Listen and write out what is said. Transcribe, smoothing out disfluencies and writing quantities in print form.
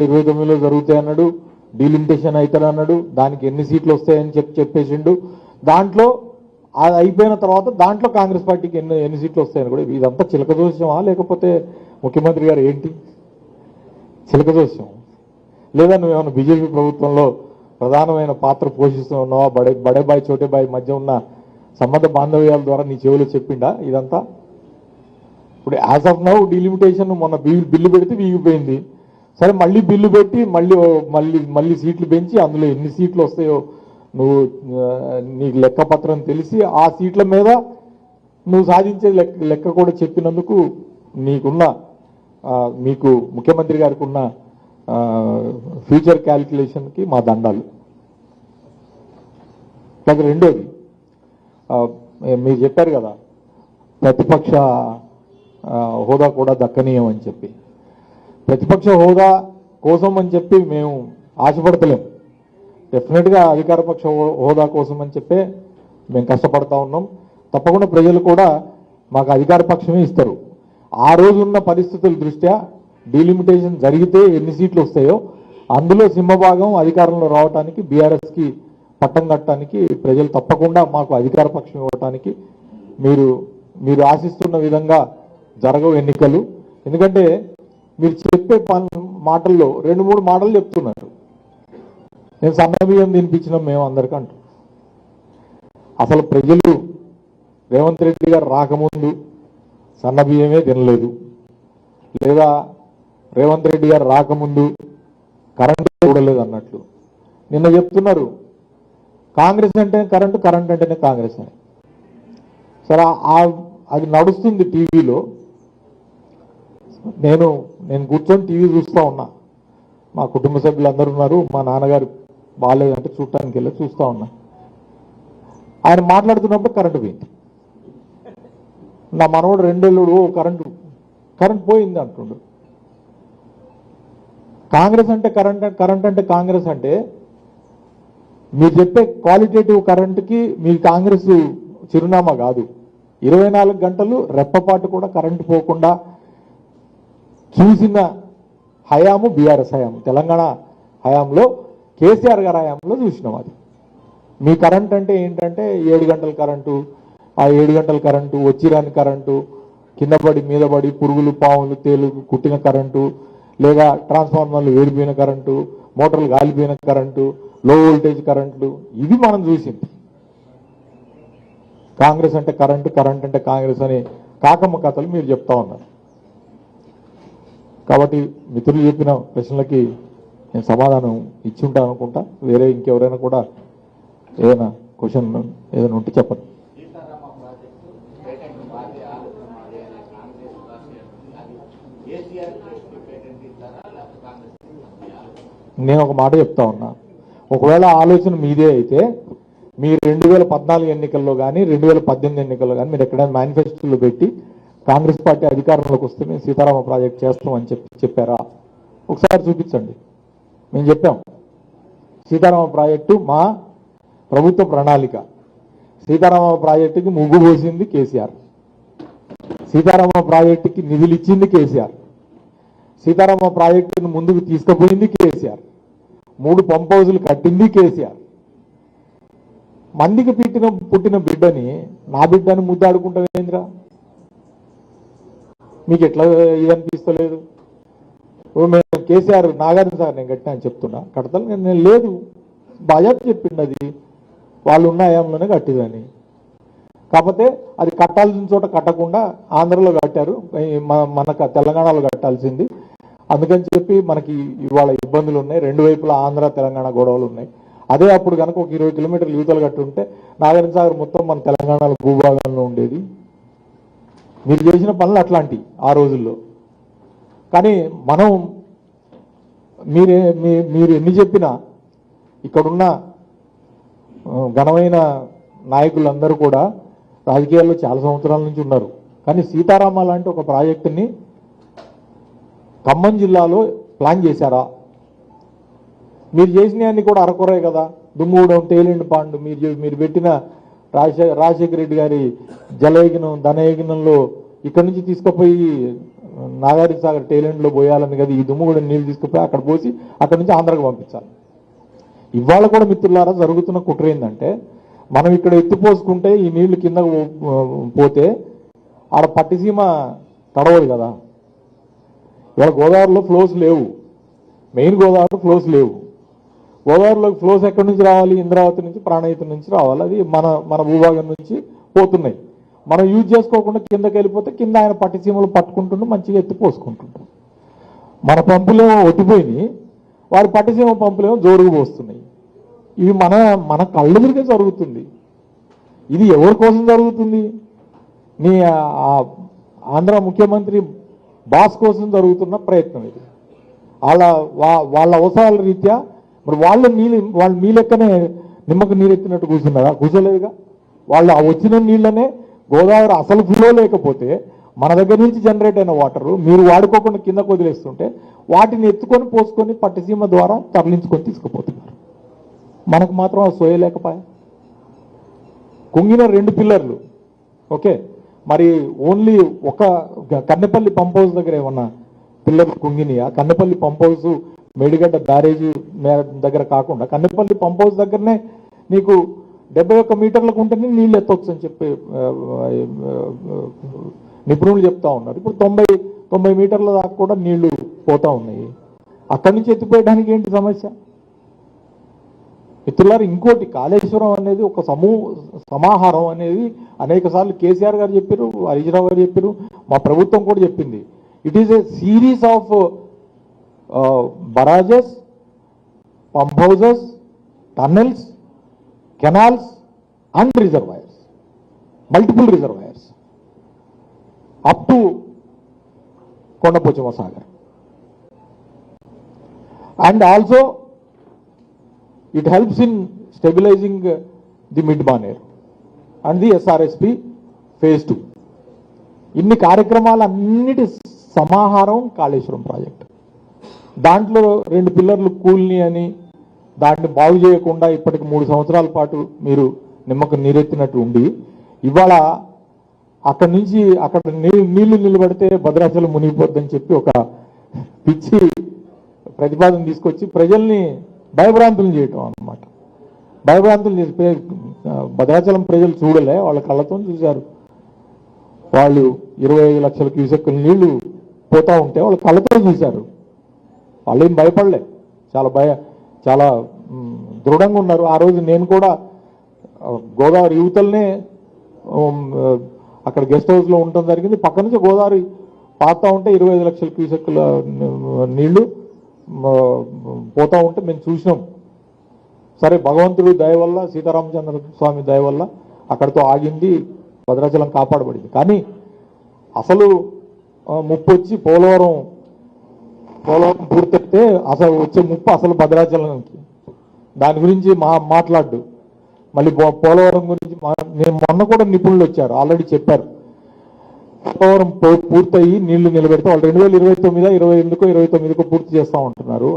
2029లో జరుగుతాయి అన్నాడు, డీలిమిటేషన్ అవుతాడు అన్నాడు, దానికి ఎన్ని సీట్లు వస్తాయని చెప్పేసిండు. దాంట్లో అది అయిపోయిన తర్వాత దాంట్లో కాంగ్రెస్ పార్టీకి ఎన్ని సీట్లు వస్తాయని కూడా. ఇదంతా చిలక జోస్యమా లేకపోతే ముఖ్యమంత్రి గారు ఏంటి చిలక జోస్యం? లేదా నువ్వేమన్నా బీజేపీ ప్రభుత్వంలో ప్రధానమైన పాత్ర పోషిస్తున్నావా? బడే బాయ్ చోటే బాయ్ మధ్య ఉన్న సంబంధ బాంధవ్యాల ద్వారా నీ చెవులు చెప్పిండా ఇదంతా? ఇప్పుడు యాజ్ ఆఫ్ నౌ డీలిమిటేషన్ మొన్న బిల్లు పెడితే వీగిపోయింది. సరే మళ్ళీ బిల్లు పెట్టి మళ్ళీ సీట్లు పెంచి అందులో ఎన్ని సీట్లు వస్తాయో నువ్వు నీకు లెక్కపత్రం తెలిసి ఆ సీట్ల మీద నువ్వు సాధించే లెక్క కూడా చెప్పినందుకు మీకు ముఖ్యమంత్రి గారికి ఉన్న ఫ్యూచర్ క్యాల్కులేషన్కి మా దండాలు. అది రెండోది, మీరు చెప్పారు కదా ప్రతిపక్ష హోదా కూడా దక్కనీయం అని చెప్పి. ప్రతిపక్ష హోదా కోసం అని చెప్పి మేము ఆశపడతలేం. డెఫినెట్గా అధికారపక్ష హోదా కోసం అని చెప్పే మేము కష్టపడతా ఉన్నాం. తప్పకుండా ప్రజలు కూడా మాకు అధికార పక్షమే ఇస్తారు. ఆ రోజున్న పరిస్థితుల దృష్ట్యా డీలిమిటేషన్ జరిగితే ఎన్ని సీట్లు వస్తాయో అందులో సింహభాగం అధికారంలో రావడానికి, బీఆర్ఎస్కి పట్టం కట్టడానికి ప్రజలు తప్పకుండా మాకు అధికార పక్షం ఇవ్వడానికి మీరు ఆశిస్తున్న విధంగా జరగవు ఎన్నికలు. ఎందుకంటే మీరు చెప్పే మాటల్లో 2-3 మాటలు చెప్తున్నారు. నేను సన్నబియ్యం తినిపించినాం మేము అందరికంటూ. అసలు ప్రజలు రేవంత్ రెడ్డి గారు రాకముందు సన్నబియ్యమే తినలేదు, లేదా రేవంత్ రెడ్డి గారు రాకముందు కరెంటు చూడలేదు అన్నట్లు నిన్న చెప్తున్నారు. కాంగ్రెస్ అంటే కరెంటు, కరెంట్ అంటేనే కాంగ్రెస్ అని. సరే అది నడుస్తుంది టీవీలో. నేను కూర్చొని టీవీ చూస్తూ ఉన్నా. మా కుటుంబ సభ్యులందరూ ఉన్నారు. మా నాన్నగారు బాగాలేదంటే చూడటానికి వెళ్ళి చూస్తూ ఉన్నా. ఆయన మాట్లాడుతున్నప్పుడు కరెంటు పోయింది. నా మనవడు 2 ఏళ్ళుడు కరెంట్ పోయింది అంటుండు. కాంగ్రెస్ అంటే కరెంట్ అంటే కాంగ్రెస్ అంటే మీరు చెప్పే క్వాలిటేటివ్ కరెంటుకి మీ కాంగ్రెస్ చిరునామా కాదు. 24 గంటలు రెప్పపాటు కూడా కరెంటు పోకుండా చూసిన హయాము బీఆర్ఎస్ హయాము. తెలంగాణ హయాంలో కేసీఆర్ గారి హయాంలో చూసినాం. అది మీ కరెంట్ అంటే ఏంటంటే 7 గంటల కరెంటు, ఆ 7 గంటల కరెంటు, వచ్చిరాని కరెంటు, కింద పడి మీద పడి పురుగులు పాములు తేలు కుట్టిన కరెంటు, లేదా ట్రాన్స్ఫార్మర్లు వేడిపోయిన కరెంటు, మోటార్లు గాలిపోయిన కరెంటు, లో వోల్టేజ్ కరెంట్లు. ఇది మనం చూసింది. కాంగ్రెస్ అంటే కరెంటు, కరెంట్ అంటే కాంగ్రెస్ అని కాకమ్మ కథలు మీరు చెప్తా ఉన్నారు. కాబట్టి మిత్రులు చెప్పిన ప్రశ్నలకి నేను సమాధానం ఇచ్చి ఉంటాను అనుకుంటా. వేరే ఇంకెవరైనా కూడా ఏదైనా క్వశ్చన్ ఏదైనా ఉంటే చెప్పండి. నేను ఒక మాట చెప్తా ఉన్నా. ఒకవేళ ఆలోచన మీదే అయితే మీరు 2014 ఎన్నికల్లో కానీ 2018 ఎన్నికల్లో కానీ మీరు ఎక్కడైనా మేనిఫెస్టోలో పెట్టి కాంగ్రెస్ పార్టీ అధికారంలోకి వస్తే మేము సీతారామ ప్రాజెక్ట్ చేస్తామని చెప్పారా? ఒకసారి చూపించండి. మేము చెప్పాం సీతారామ ప్రాజెక్టు మా ప్రభుత్వ ప్రణాళిక. సీతారామ ప్రాజెక్టుకి ముగ్గు పోసింది కేసీఆర్, సీతారామ ప్రాజెక్టుకి నిధులు ఇచ్చింది కేసీఆర్, సీతారామ ప్రాజెక్టును ముందుకు తీసుకుపోయింది కేసీఆర్, 3 పంప్ హౌజులు కట్టింది కేసీఆర్. మందికి పుట్టిన బిడ్డని నా బిడ్డని ముద్దాడుకుంటావేంద్రా? మీకు ఎట్లా ఇదనిపిస్తలేదు? మేము కేసీఆర్ నాగార్జున సార్ నేను కట్టినా అని చెప్తున్నా, కడతాను నేను లేదు, బాజాబ్ చెప్పిండు అది వాళ్ళు ఉన్న హయాంలోనే కట్టిదని. కాకపోతే అది కట్టాల్సిన చోట కట్టకుండా ఆంధ్రలో కట్టారు, మనకు తెలంగాణలో కట్టాల్సింది. అందుకని చెప్పి మనకి ఇవాళ ఇబ్బందులు ఉన్నాయి. 2 వైపులా ఆంధ్ర తెలంగాణ గొడవలు ఉన్నాయి. అదే అప్పుడు కనుక ఒక 20 కిలోమీటర్లు యువతలు కట్టుంటే నాగార్జున సాగర్ మొత్తం మన తెలంగాణలో భూభాగంలో ఉండేది. మీరు చేసిన పనులు అట్లాంటివి ఆ రోజుల్లో. కానీ మీరు ఎన్ని చెప్పినా ఇక్కడున్న ఘనమైన నాయకులందరూ కూడా రాజకీయాల్లో చాలా సంవత్సరాల నుంచి ఉన్నారు. కానీ సీతారామ లాంటి ఒక ప్రాజెక్టుని ఖమ్మం జిల్లాలో ప్లాన్ చేశారా? మీరు చేసినవన్నీ కూడా అరకొరే కదా. దుమ్మూడం, తేలిండి పాండు, మీరు పెట్టిన రాజశేఖర రెడ్డి గారి జలయజ్ఞం ధనయజ్ఞంలో ఇక్కడి నుంచి తీసుకుపోయి నాగార్జున సాగర్ టైలెండ్లో పోయాలని కదా ఈ దుమ్ము కూడా నీళ్ళు తీసుకుపోయి అక్కడ పోసి అక్కడ నుంచి ఆంధ్రాకి పంపించాలి. ఇవాళ కూడా మిత్రులారా జరుగుతున్న కుట్ర ఏంటంటే మనం ఇక్కడ ఎత్తిపోసుకుంటే ఈ నీళ్లు కింద పోతే ఆడ పట్టిసీమ తడవదు కదా. ఇవాళ గోదావరిలో ఫ్లోస్ లేవు, మెయిన్ గోదావరిలో ఫ్లోస్ లేవు. గోదావరిలోకి ఫ్లోస్ ఎక్కడి నుంచి రావాలి? ఇంద్రావతి నుంచి, ప్రాణహిత నుంచి రావాలి. అది మన భూభాగం నుంచి పోతున్నాయి. మనం యూజ్ చేసుకోకుండా కిందకి వెళ్ళిపోతే కింద ఆయన పట్టిసీమలు పట్టుకుంటుంటూ మంచిగా ఎత్తిపోసుకుంటుంటాం. మన పంపులేమో ఒట్టిపోయినాయి, వారి పట్టిసీమ పంపులేమో జోరుగు పోస్తున్నాయి. ఇవి మన కళ్ళెదురుగా జరుగుతుంది. ఇది ఎవరి కోసం జరుగుతుంది? నీ ఆంధ్ర ముఖ్యమంత్రి బాస్ కోసం జరుగుతున్న ప్రయత్నం ఇది. వాళ్ళ అవసరాల రీత్యా మరి వాళ్ళు మీ లెక్కనే నిమ్మకు నీరెత్తినట్టు కూర్చున్నారా? కూర్చోలేదుగా. వాళ్ళు ఆ వచ్చిన నీళ్ళనే గోదావరి అసలు ఫ్లో లేకపోతే మన దగ్గర నుంచి జనరేట్ అయిన వాటరు మీరు వాడుకోకుండా కిందకు వదిలేస్తుంటే వాటిని ఎత్తుకొని పోసుకొని పట్టిసీమ ద్వారా తరలించుకొని తీసుకుపోతున్నారు. మనకు మాత్రం అది సోయలేకపోయా. కుంగిన 2 పిల్లర్లు ఓకే, మరి ఓన్లీ ఒక కన్నెపల్లి పంప్ హౌస్ దగ్గర ఏమన్నా పిల్లర్లు కుంగినాయా? Kannepalli pump house Medigadda barrage దగ్గర కాకుండా కన్నెపల్లి పంప్ హౌస్ దగ్గరనే నీకు 71 మీటర్లకు ఉంటేనే నీళ్ళు ఎత్తవచ్చు అని చెప్పి నిపుణులు చెప్తా ఉన్నారు. ఇప్పుడు 90 మీటర్ల దాకా కూడా నీళ్లు పోతా ఉన్నాయి. అక్కడి నుంచి ఎత్తిపోయడానికి ఏంటి సమస్య? మిత్రులారు, ఇంకోటి కాళేశ్వరం అనేది ఒక సమాహారం అనేది అనేక సార్లు కేసీఆర్ గారు చెప్పారు, హరీష్ రావు గారు చెప్పారు, మా ప్రభుత్వం కూడా చెప్పింది. It is a series of barrages, pump houses, tunnels, canals and reservoirs, multiple reservoirs up to Kondapochamma Sagar. And also it helps in stabilizing the mid-Maner and the SRSP phase 2. ఇన్ని కార్యక్రమాలన్నిటి సమాహారం కాళేశ్వరం ప్రాజెక్ట్. దాంట్లో 2 పిల్లర్లు కూల్ని అని దాన్ని బాగు చేయకుండా ఇప్పటికి 3 సంవత్సరాల పాటు మీరు నిమ్మకు నీరెత్తినట్టు ఉండి ఇవాళ అక్కడి నుంచి అక్కడ నీళ్లు నిలబడితే భద్రాచలం మునిగిపోద్దని చెప్పి ఒక పిచ్చి ప్రతిపాదన తీసుకొచ్చి ప్రజల్ని భయభ్రాంతులు చేయటం అన్నమాట. భయభ్రాంతులు చేసి భద్రాచలం ప్రజలు చూడలే, వాళ్ళ కళ్ళతో చూశారు. వాళ్ళు 25 లక్షల క్యూసెక్కుల నీళ్లు పోతా ఉంటే వాళ్ళ కళ్ళతో చూశారు. వాళ్ళు ఏం భయపడలే, చాలా దృఢంగా ఉన్నారు. ఆ రోజు నేను కూడా గోదావరి యువతలనే అక్కడ గెస్ట్ హౌస్లో ఉండటం జరిగింది. పక్క నుంచి గోదావరి పాతా ఉంటే 25 లక్షల క్యూసెక్కుల నీళ్లు పోతా ఉంటే మేము చూసినాం. సరే, భగవంతుడి దయ వల్ల, సీతారామచంద్ర స్వామి దయ వల్ల అక్కడితో ఆగింది, భద్రాచలం కాపాడబడింది. కానీ అసలు ముప్పు వచ్చి పోలవరం పూర్తయితే అసలు వచ్చే ముప్పు అసలు భద్రాచలంకి. దాని గురించి మాట్లాడు. మళ్ళీ పోలవరం గురించి నేను మొన్న కూడా నిపుణులు వచ్చారు, ఆల్రెడీ చెప్పారు. పోలవరం పూర్తయి నీళ్లు నిలబెడితే వాళ్ళు 2029 28 29 పూర్తి చేస్తా ఉంటున్నారు.